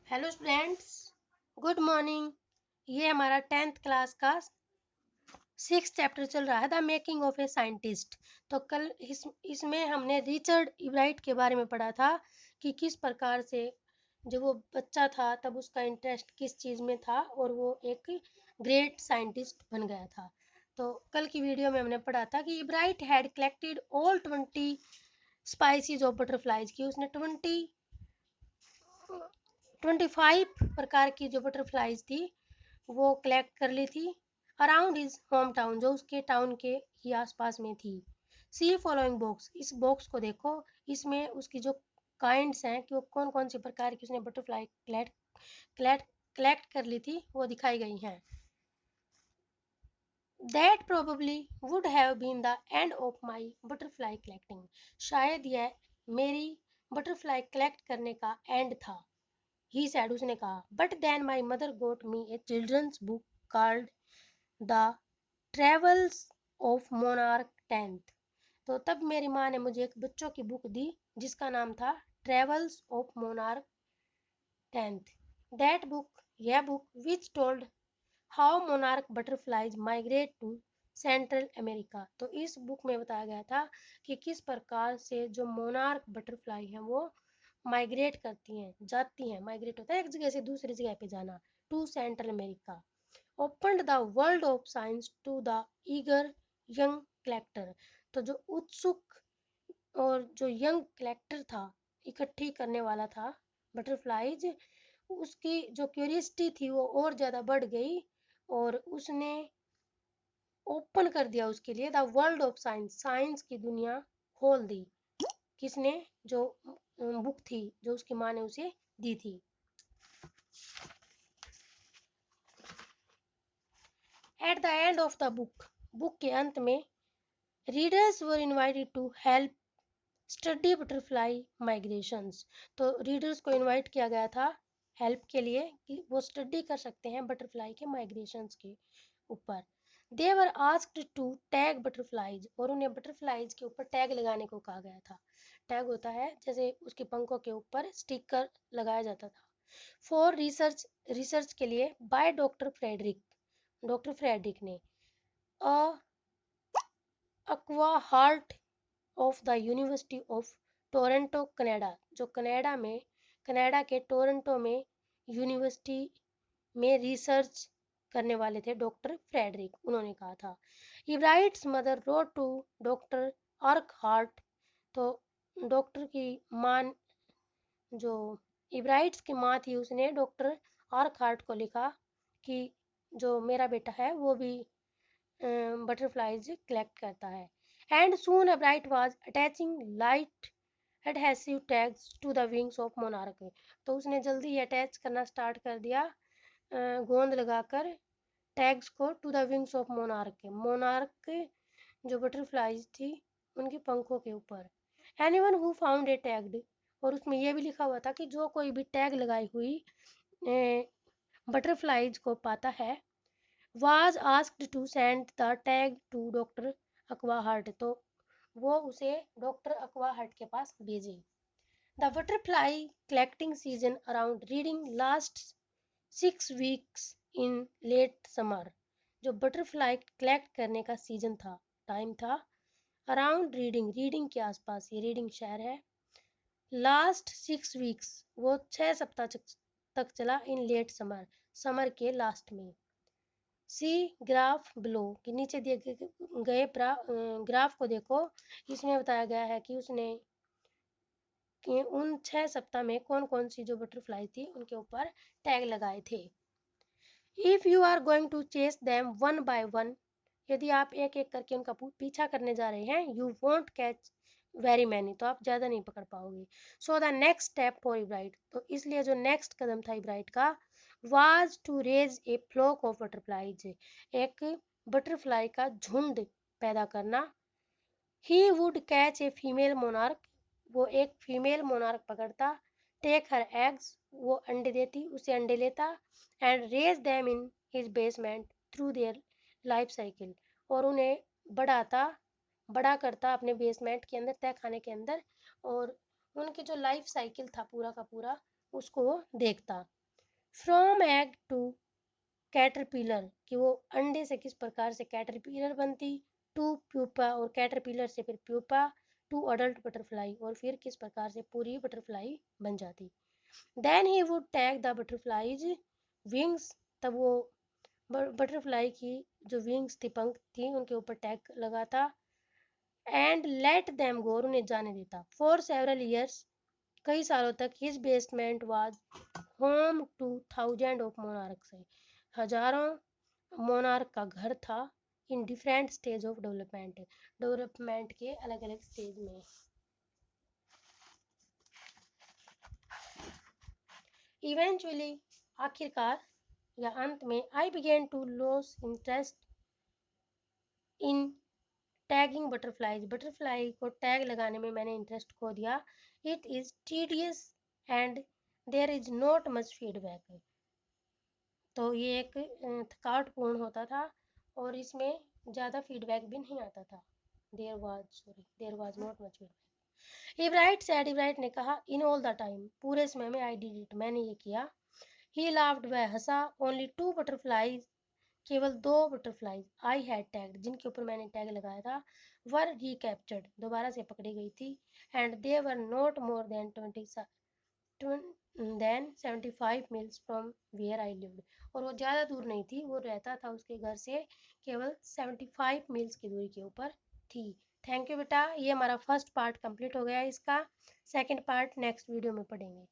Hello students, good morning. ये हमारा 10th class का 6th चैप्टर चल रहा है, the making of a scientist. तो कल इसमें हमने रिचर्ड इब्राइट के बारे में पढ़ा था कि किस प्रकार से जब वो बच्चा था तब उसका इंटरेस्ट किस चीज़ में था और वो एक ग्रेट साइंटिस्ट बन गया था। तो कल की वीडियो में हमने पढ़ा था कि Ebright had collected all 20 species of butterflies की उसने 25 प्रकार की जो बटरफ्लाइज थी वो कलेक्ट कर ली थी अराउंड हिज होम टाउन, जो उसके टाउन के ही आसपास में थी। सी फॉलोइंग बॉक्स, इस बॉक्स को देखो, इसमें उसकी जो काइंड्स हैं कि वो कौन कौन सी प्रकार की उसने बटरफ्लाई कलेक्ट कलेक्ट कर ली थी वो दिखाई गई हैं। That probably would have been the end of my butterfly collecting, शायद यह मेरी बटरफ्लाई कलेक्ट करने का एंड था। ही सैड, उसने कहा, but then my mother got me a children's book called the travels of monarch tenth. तो तब मेरी माँ ने मुझे एक बच्चों की बुक दी जिसका नाम था travels of monarch tenth. That book, यह book which told how monarch butterflies migrate to central America. तो इस बुक में बताया गया था कि किस प्रकार से जो मोनार्क बटरफ्लाई हैं वो माइग्रेट करती हैं, जाती हैं, माइग्रेट होता है एक जगह से दूसरी जगह पे जाना, to central America. Opened the world of science to the eager young collector. तो जो उत्सुक और जो यंग कलेक्टर था, इकट्ठी करने वाला था बटरफ्लाइज, उसकी जो क्यूरियोसिटी थी वो और ज़्यादा बढ़ गई और उसने ओपन कर दिया उसके लिए the world of science, science की दुनिया खोल दी। किसने? जो बुक थी जो उसकी माँ ने उसे दी थी। At the end of the book, book के अंत में, readers were invited to help study butterfly migrations. तो रीडर्स को इनवाइट किया गया था हेल्प के लिए कि वो स्टडी कर सकते हैं बटरफ्लाई के माइग्रेशंस के ऊपर। They were asked to tag butterflies, और उन्हें बटरफ्लाइज के ऊपर टैग लगाने को कहा गया था। टैग होता है जैसे उसके पंखों के ऊपर स्टिकर लगाया जाता था। फॉर रिसर्च, रिसर्च के लिए, by doctor Frederick, doctor Frederick ने, Urquhart of the university of Toronto Canada, जो कनाडा में, कनाडा के टोरंटो में यूनिवर्सिटी में रिसर्च करने वाले थे डॉक्टर फ्रेडरिक, उन्होंने कहा था। इब्राइट्स mother wrote to doctor Urquhart. तो डॉक्टर की माँ, जो इब्राइट्स की माँ थी, उसने डॉक्टर अर्क हार्ट को लिखा कि जो मेरा बेटा है वो भी बटरफ्लाइज कलेक्ट करता है। And soon a Urquhart was attaching light adhesive tags to the wings of monarch. तो उसने जल्दी ही अटैच करना स्टार्ट कर दिया, गोंद लगाकर टैग्स को to the wings of monarch के, मोनार्क जो बटरफ्लाइज थी उनके पंखों के ऊपर। Anyone who found a tagged, और उसमें यह भी लिखा हुआ था कि जो कोई भी टैग लगाई हुई बटरफ्लाइज को पाता है, was asked to send the tag to doctor Urquhart. तो वो उसे डॉक्टर अक्वाहार्ट के पास भेजे। The butterfly collecting season around reading last 6 weeks in late summer. जो बटरफ्लाई कलेक्ट करने का सीजन था, टाइम था, अराउंड रीडिंग, रीडिंग के आसपास, ये रीडिंग शहर है, लास्ट 6 weeks, वो 6 सप्ताह तक चला, इन लेट समर, समर के लास्ट में। सी ग्राफ बिलो, कि नीचे दिए गए ग्राफ को देखो, इसमें बताया गया है कि उसने कि उन 6 सप्ताह में कौन कौन सी जो बटरफ्लाई थी उनके ऊपर टैग लगाए थे। If you are going to chase them one by one, यदि आप एक एक करके उनका पीछा करने जा रहे हैं, you won't catch very many, तो आप ज़्यादा नहीं पकड़ पाओगे। So the next step for Urquhart, तो इसलिए जो नेक्स्ट कदम था इब्राइट का, was to raise a flock of butterflies, एक बटरफ्लाई का झुंड पैदा करना। He would catch a female monarch, वो एक फीमेल मोनार्क पकड़ता, टेक हर एग्स, वो अंडे देती, उसे अंडे लेता, and raise them in his basement through their life cycle, और उन्हें बढ़ाता, बड़ा करता अपने बेसमेंट के अंदर, तय खाने के अंदर, और उनकी जो लाइफ साइकिल था पूरा का पूरा उसको वो देखता। फ्रॉम एग टू कैटरपिलर, कि वो अंडे से किस प्रकार से कैटरपिलर बनती, टू प्यूपा, और कैटरपिलर से फिर प्यूपा, टू अडल्ट बटरफ्लाई, और फिर किस प्रकार से पूरी बटरफ्लाई बन जाती। Then he would tag the butterflies wings, तब वो बटरफ्लाई की जो विंग्स थी, पंख थी, उनके ऊपर टैग लगाता। एंड लेट देम गो, और उन्हें जाने देता। फॉर सेवरल ईयर्स, कई सालों तक his basement was home two thousand of monarchs, हजारों मोनार्क का घर था। In different stage of development, development के अलग अलग स्टेज में। इवेंचुअली, आखिरकार या अंत में, I began to lose interest in tagging butterflies, butterfly को टैग लगाने में मैंने इंटरेस्ट खो दिया। It is tedious and there is not much feedback, तो ये एक थकावटपूर्ण होता था और इसमें ज़्यादा फीडबैक भी नहीं आता था। There was not much feedback. Urquhart said, Urquhart ने कहा, इन ऑल द टाइम, पूरे समय में, आई डिड इट, मैंने ये किया। ही लाफ्ड, वह हंसा। ओनली टू बटरफ्लाईज, केवल दो बटरफ्लाईज, आई हैड टैग्ड, जिनके ऊपर मैंने टैग लगाया था, वर रिकैप्चर्ड, दोबारा से पकड़ी गई थी। And they were not more than 75 miles from where I lived, और वो ज़्यादा दूर नहीं थी, वो रहता था उसके घर से केवल 75 मील्स की दूरी के ऊपर थी। थैंक यू बेटा, ये हमारा फर्स्ट पार्ट कंप्लीट हो गया। इसका सेकंड पार्ट नेक्स्ट वीडियो में पढ़ेंगे।